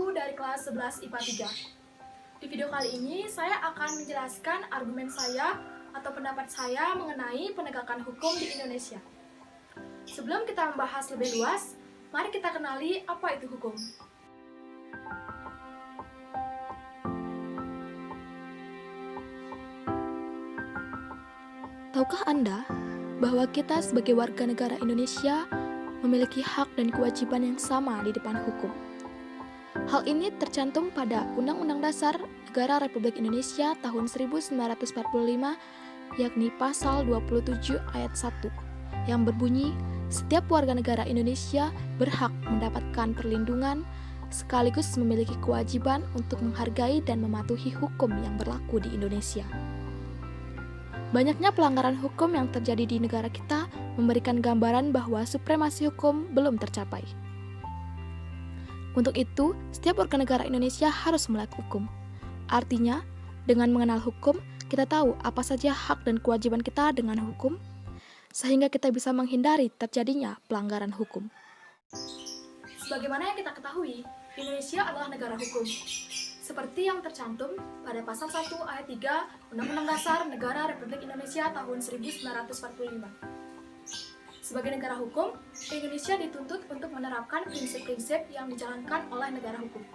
Ayu dari kelas 11 IPA 3. Di video kali ini saya akan menjelaskan argumen saya atau pendapat saya mengenai penegakan hukum di Indonesia. Sebelum kita membahas lebih luas, mari kita kenali apa itu hukum. Tahukah Anda bahwa kita sebagai warga negara Indonesia memiliki hak dan kewajiban yang sama di depan hukum? Hal ini tercantum pada Undang-Undang Dasar Negara Republik Indonesia tahun 1945, yakni pasal 27 ayat 1, yang berbunyi, setiap warga negara Indonesia berhak mendapatkan perlindungan sekaligus memiliki kewajiban untuk menghargai dan mematuhi hukum yang berlaku di Indonesia. Banyaknya pelanggaran hukum yang terjadi di negara kita memberikan gambaran bahwa supremasi hukum belum tercapai. Untuk itu, setiap warga negara Indonesia harus melek hukum. Artinya, dengan mengenal hukum, kita tahu apa saja hak dan kewajiban kita dengan hukum, sehingga kita bisa menghindari terjadinya pelanggaran hukum. Sebagaimana yang kita ketahui, Indonesia adalah negara hukum. Seperti yang tercantum pada pasal 1 ayat 3 Undang-Undang Dasar Negara Republik Indonesia tahun 1945. Sebagai negara hukum, Indonesia dituntut untuk menerapkan prinsip-prinsip yang dijalankan oleh negara hukum.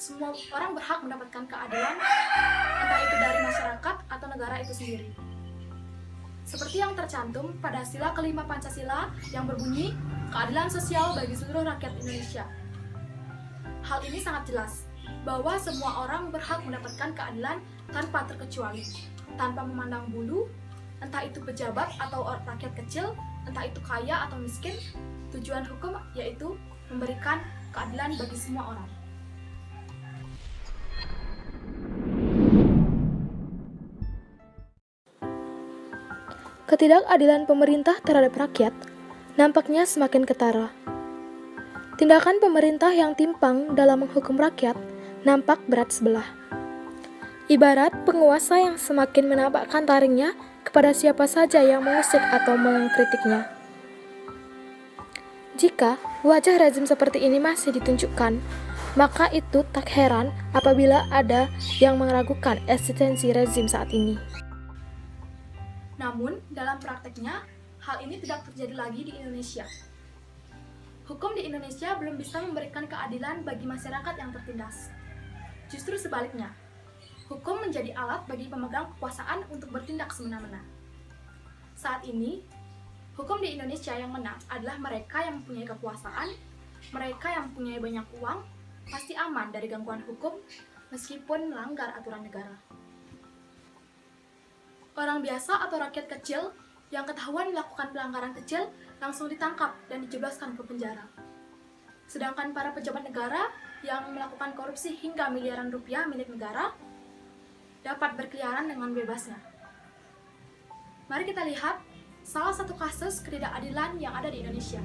Semua orang berhak mendapatkan keadilan, entah itu dari masyarakat atau negara itu sendiri. Seperti yang tercantum pada sila kelima Pancasila yang berbunyi, keadilan sosial bagi seluruh rakyat Indonesia. Hal ini sangat jelas, bahwa semua orang berhak mendapatkan keadilan tanpa terkecuali, tanpa memandang bulu, entah itu pejabat atau rakyat kecil, entah itu kaya atau miskin. Tujuan hukum yaitu memberikan keadilan bagi semua orang. Ketidakadilan pemerintah terhadap rakyat nampaknya semakin ketara. Tindakan pemerintah yang timpang dalam menghukum rakyat nampak berat sebelah. Ibarat penguasa yang semakin menampakkan taringnya kepada siapa saja yang mengusik atau mengkritiknya. Jika wajah rezim seperti ini masih ditunjukkan, maka itu tak heran apabila ada yang meragukan eksistensi rezim saat ini. Namun, dalam prakteknya, hal ini tidak terjadi lagi di Indonesia. Hukum di Indonesia belum bisa memberikan keadilan bagi masyarakat yang tertindas. Justru sebaliknya, hukum menjadi alat bagi pemegang kekuasaan untuk bertindak semena-mena. Saat ini, hukum di Indonesia yang menang adalah mereka yang mempunyai kekuasaan, mereka yang mempunyai banyak uang, pasti aman dari gangguan hukum meskipun melanggar aturan negara. Orang biasa atau rakyat kecil yang ketahuan melakukan pelanggaran kecil langsung ditangkap dan dijebloskan ke penjara. Sedangkan para pejabat negara yang melakukan korupsi hingga miliaran rupiah milik negara dapat berkeliaran dengan bebasnya. Mari kita lihat salah satu kasus ketidakadilan yang ada di Indonesia.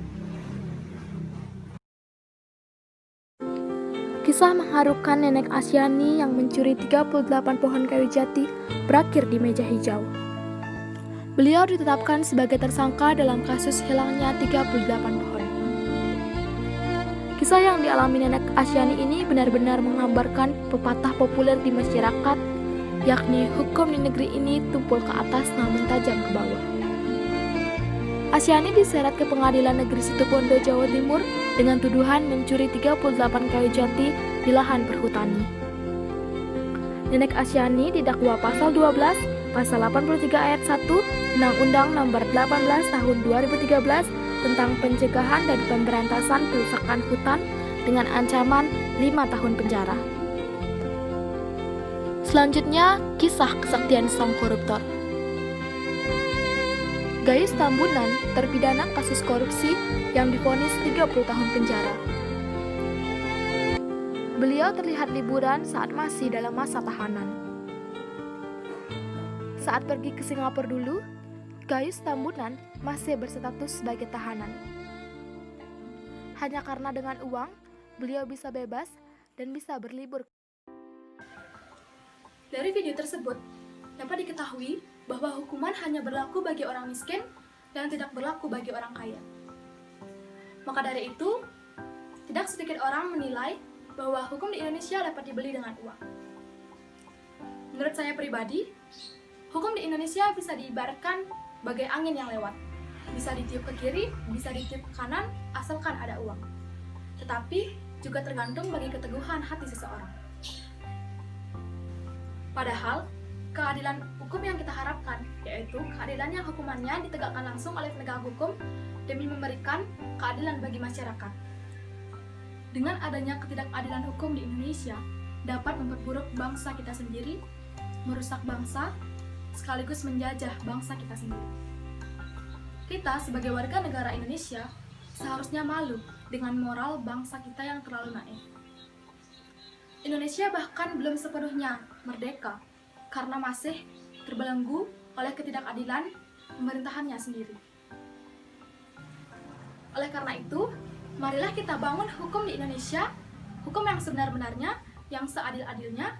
Kisah mengharukan nenek Asyani yang mencuri 38 pohon kayu jati berakhir di meja hijau. Beliau ditetapkan sebagai tersangka dalam kasus hilangnya 38 pohon. Kisah yang dialami nenek Asyani ini benar-benar menggambarkan pepatah populer di masyarakat, yakni hukum di negeri ini tumpul ke atas namun tajam ke bawah. Asyani diseret ke Pengadilan Negeri Situbondo, Jawa Timur dengan tuduhan mencuri 38 kayu jati di lahan perhutani. Nenek Asyani didakwa pasal 12, pasal 83 ayat 1, Undang-Undang Nomor 18 Tahun 2013 tentang pencegahan dan pemberantasan perusakan hutan dengan ancaman 5 tahun penjara. Selanjutnya, kisah kesaktian sang koruptor. Gayus Tambunan terpidana kasus korupsi yang divonis 30 tahun penjara. Beliau terlihat liburan saat masih dalam masa tahanan. Saat pergi ke Singapura dulu, Gayus Tambunan masih berstatus sebagai tahanan. Hanya karena dengan uang, beliau bisa bebas dan bisa berlibur. Dari video tersebut, dapat diketahui bahwa hukuman hanya berlaku bagi orang miskin dan tidak berlaku bagi orang kaya. Maka dari itu, tidak sedikit sedikit orang menilai bahwa hukum di Indonesia dapat dibeli dengan uang. Menurut saya pribadi, hukum di Indonesia bisa diibaratkan bagai angin yang lewat. Bisa ditiup ke kiri, bisa ditiup ke kanan, asalkan ada uang. Tetapi juga tergantung bagi keteguhan hati seseorang. Padahal, keadilan hukum yang kita harapkan, yaitu keadilan yang hukumannya ditegakkan langsung oleh penegak hukum demi memberikan keadilan bagi masyarakat. Dengan adanya ketidakadilan hukum di Indonesia, dapat memperburuk bangsa kita sendiri, merusak bangsa, sekaligus menjajah bangsa kita sendiri. Kita sebagai warga negara Indonesia seharusnya malu dengan moral bangsa kita yang terlalu naif. Indonesia bahkan belum sepenuhnya merdeka karena masih terbelenggu oleh ketidakadilan pemerintahannya sendiri. Oleh karena itu, marilah kita bangun hukum di Indonesia, hukum yang sebenar-benarnya, yang seadil-adilnya,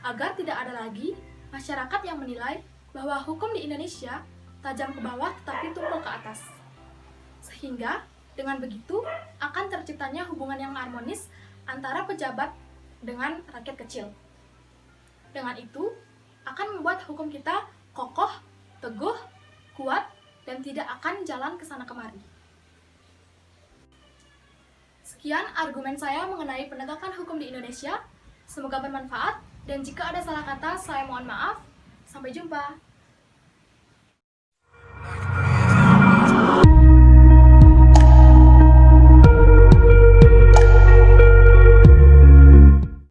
agar tidak ada lagi masyarakat yang menilai bahwa hukum di Indonesia tajam ke bawah tetapi tumpul ke atas. Sehingga dengan begitu akan terciptanya hubungan yang harmonis antara pejabat dengan rakyat kecil. Dengan itu akan membuat hukum kita kokoh, teguh, kuat, dan tidak akan jalan ke sana kemari. Sekian argumen saya mengenai penegakan hukum di Indonesia. Semoga bermanfaat, dan jika ada salah kata, saya mohon maaf. Sampai jumpa.